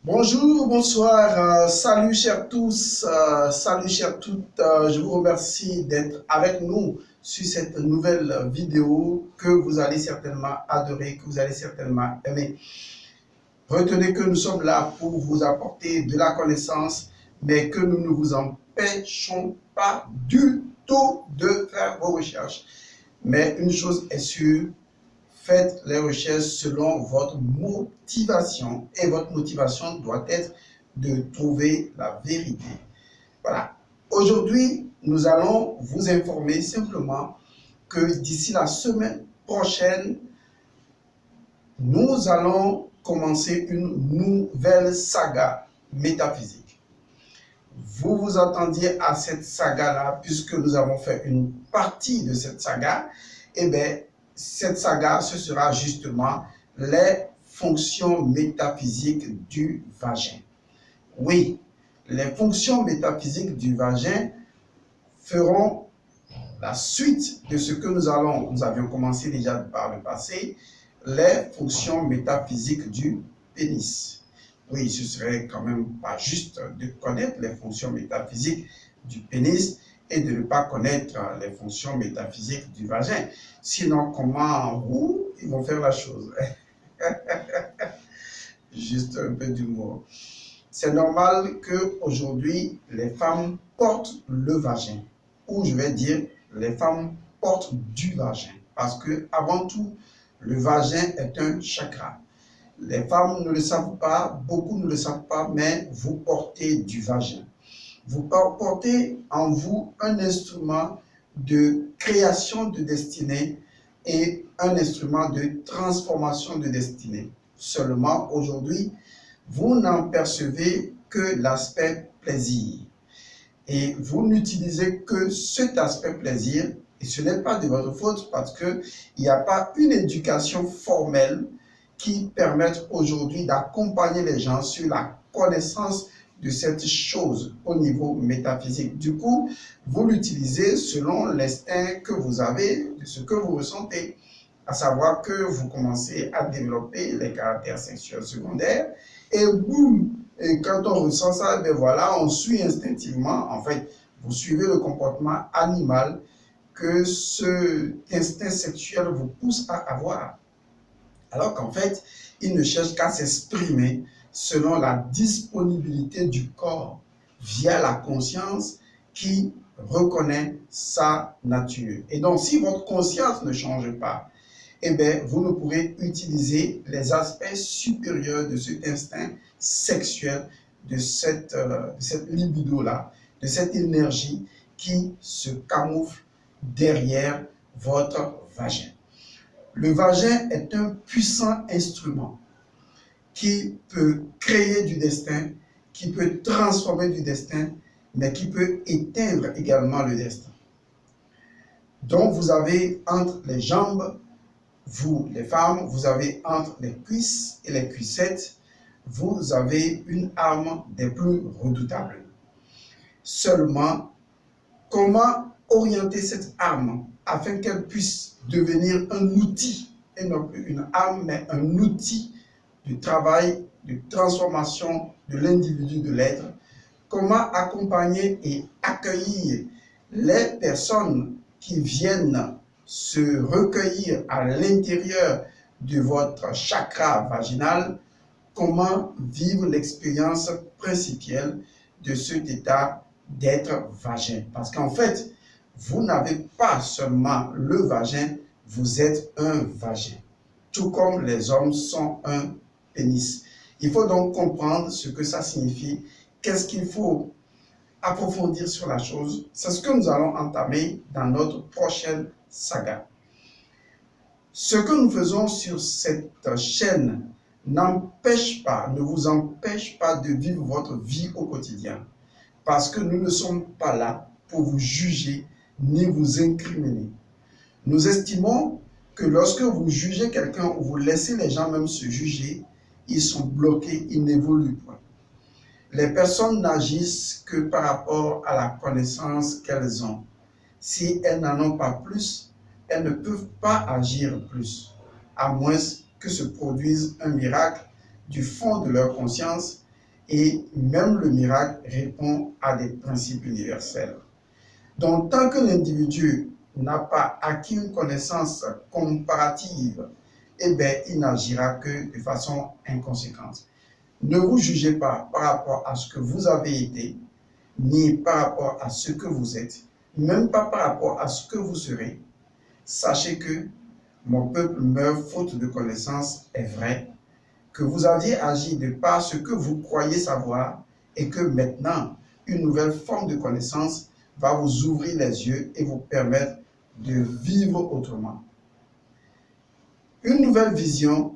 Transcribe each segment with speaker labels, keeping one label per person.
Speaker 1: Bonjour, bonsoir, salut chers tous, salut chers toutes. Je vous remercie d'être avec nous sur cette nouvelle vidéo que vous allez certainement adorer, que vous allez certainement aimer. Retenez que nous sommes là pour vous apporter de la connaissance, mais que nous ne vous empêchons pas du tout de faire vos recherches. Mais une chose est sûre, faites les recherches selon votre motivation et votre motivation doit être de trouver la vérité. Voilà. Aujourd'hui, nous allons vous informer simplement que d'ici la semaine prochaine, nous allons commencer une nouvelle saga métaphysique. Vous vous attendiez à cette saga-là puisque nous avons fait une partie de cette saga. Eh bien, cette saga, ce sera justement les fonctions métaphysiques du vagin. Oui, les fonctions métaphysiques du vagin feront la suite de ce que nous avions commencé déjà par le passé, les fonctions métaphysiques du pénis. Oui, ce serait quand même pas juste de connaître les fonctions métaphysiques du pénis et de ne pas connaître les fonctions métaphysiques du vagin. Sinon, comment ils vont faire la chose? Juste un peu d'humour. C'est normal qu'aujourd'hui, les femmes portent le vagin, ou je vais dire, les femmes portent du vagin. Parce que, avant tout, le vagin est un chakra. Les femmes ne le savent pas, beaucoup ne le savent pas, mais vous portez du vagin. Vous portez en vous un instrument de création de destinée et un instrument de transformation de destinée. Seulement, aujourd'hui, vous n'en percevez que l'aspect plaisir. Et vous n'utilisez que cet aspect plaisir, et ce n'est pas de votre faute parce qu'il n'y a pas une éducation formelle qui permette aujourd'hui d'accompagner les gens sur la connaissance de cette chose au niveau métaphysique. Du coup, vous l'utilisez selon l'instinct que vous avez, de ce que vous ressentez, à savoir que vous commencez à développer les caractères sexuels secondaires et boum, et quand on ressent ça, ben voilà, on suit instinctivement, en fait, vous suivez le comportement animal que cet instinct sexuel vous pousse à avoir. Alors qu'en fait, il ne cherche qu'à s'exprimer selon la disponibilité du corps via la conscience qui reconnaît sa nature. Et donc, si votre conscience ne change pas, eh bien, vous ne pourrez utiliser les aspects supérieurs de cet instinct sexuel, de cette libido-là, de cette énergie qui se camoufle derrière votre vagin. Le vagin est un puissant instrument qui peut créer du destin, qui peut transformer du destin, mais qui peut éteindre également le destin. Donc, vous avez entre les jambes, vous, les femmes, vous avez entre les cuisses et les cuissettes, vous avez une arme des plus redoutables. Seulement, comment orienter cette arme afin qu'elle puisse devenir un outil, et non plus une arme, mais un outil de travail, de transformation de l'individu, de l'être? Comment accompagner et accueillir les personnes qui viennent se recueillir à l'intérieur de votre chakra vaginal? Comment vivre l'expérience principielle de cet état d'être vagin? Parce qu'en fait, vous n'avez pas seulement le vagin, vous êtes un vagin. Tout comme les hommes sont un pénis. Il faut donc comprendre ce que ça signifie. Qu'est-ce qu'il faut approfondir sur la chose? C'est ce que nous allons entamer dans notre prochaine saga. Ce que nous faisons sur cette chaîne n'empêche pas, ne vous empêche pas de vivre votre vie au quotidien. Parce que nous ne sommes pas là pour vous juger ni vous incriminer. Nous estimons que lorsque vous jugez quelqu'un ou vous laissez les gens même se juger, ils sont bloqués, ils n'évoluent pas. Les personnes n'agissent que par rapport à la connaissance qu'elles ont. Si elles n'en ont pas plus, elles ne peuvent pas agir plus, à moins que se produise un miracle du fond de leur conscience Et même le miracle répond à des principes universels. Donc, tant que l'individu n'a pas acquis une connaissance comparative, eh bien, il n'agira que de façon inconséquente. Ne vous jugez pas par rapport à ce que vous avez été, ni par rapport à ce que vous êtes, même pas par rapport à ce que vous serez. Sachez que mon peuple meurt faute de connaissance est vrai, que vous aviez agi de par ce que vous croyez savoir et que maintenant, une nouvelle forme de connaissance va vous ouvrir les yeux et vous permettre de vivre autrement. Une nouvelle vision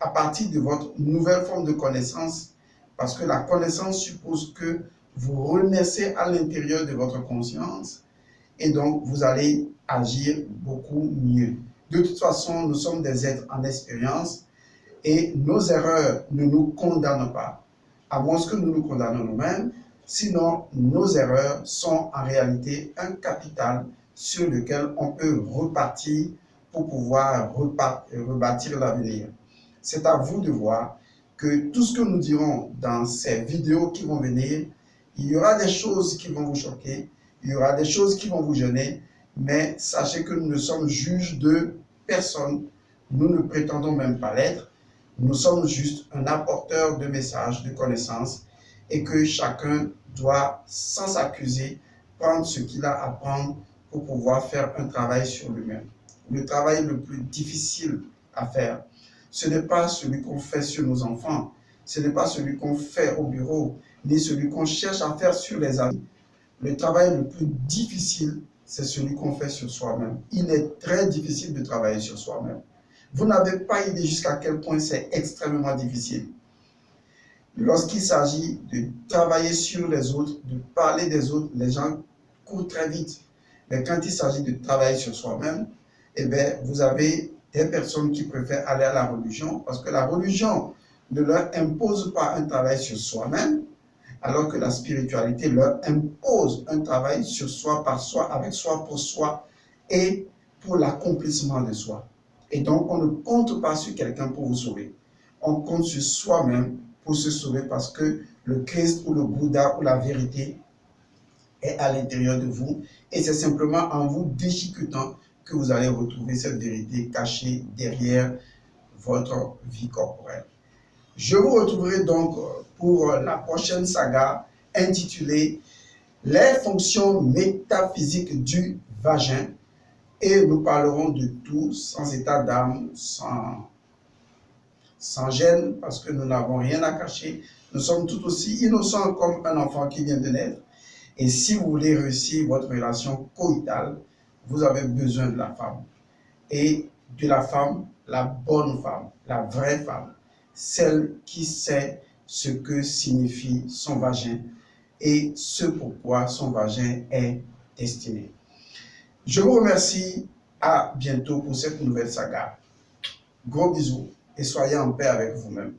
Speaker 1: à partir de votre nouvelle forme de connaissance, parce que la connaissance suppose que vous renaissez à l'intérieur de votre conscience et donc vous allez agir beaucoup mieux. De toute façon, nous sommes des êtres en expérience et nos erreurs ne nous condamnent pas, à moins que nous nous condamnions nous-mêmes. Sinon, nos erreurs sont en réalité un capital sur lequel on peut repartir pour pouvoir rebâtir l'avenir. C'est à vous de voir que tout ce que nous dirons dans ces vidéos qui vont venir, il y aura des choses qui vont vous choquer, il y aura des choses qui vont vous gêner, mais sachez que nous ne sommes juges de personne, nous ne prétendons même pas l'être, nous sommes juste un apporteur de messages, de connaissances, et que chacun doit, sans s'accuser, prendre ce qu'il a à prendre pour pouvoir faire un travail sur lui-même. Le travail le plus difficile à faire, ce n'est pas celui qu'on fait sur nos enfants, ce n'est pas celui qu'on fait au bureau, ni celui qu'on cherche à faire sur les amis. Le travail le plus difficile, c'est celui qu'on fait sur soi-même. Il est très difficile de travailler sur soi-même. Vous n'avez pas idée jusqu'à quel point c'est extrêmement difficile. Lorsqu'il s'agit de travailler sur les autres, de parler des autres, les gens courent très vite. Mais quand il s'agit de travailler sur soi-même, eh bien, vous avez des personnes qui préfèrent aller à la religion parce que la religion ne leur impose pas un travail sur soi-même, alors que la spiritualité leur impose un travail sur soi, par soi, avec soi, pour soi et pour l'accomplissement de soi. Et donc, on ne compte pas sur quelqu'un pour vous sauver. On compte sur soi-même pour se sauver parce que le Christ ou le Bouddha ou la vérité est à l'intérieur de vous. Et c'est simplement en vous déchiquetant que vous allez retrouver cette vérité cachée derrière votre vie corporelle. Je vous retrouverai donc pour la prochaine saga intitulée « Les fonctions métaphysiques du vagin » et nous parlerons de tout sans état d'âme, sans gêne, parce que nous n'avons rien à cacher. Nous sommes tout aussi innocents comme un enfant qui vient de naître. Et si vous voulez réussir votre relation coïtale, vous avez besoin de la femme. Et de la femme, la bonne femme, la vraie femme, celle qui sait ce que signifie son vagin et ce pourquoi son vagin est destiné. Je vous remercie. À bientôt pour cette nouvelle saga. Gros bisous et soyez en paix avec vous-même.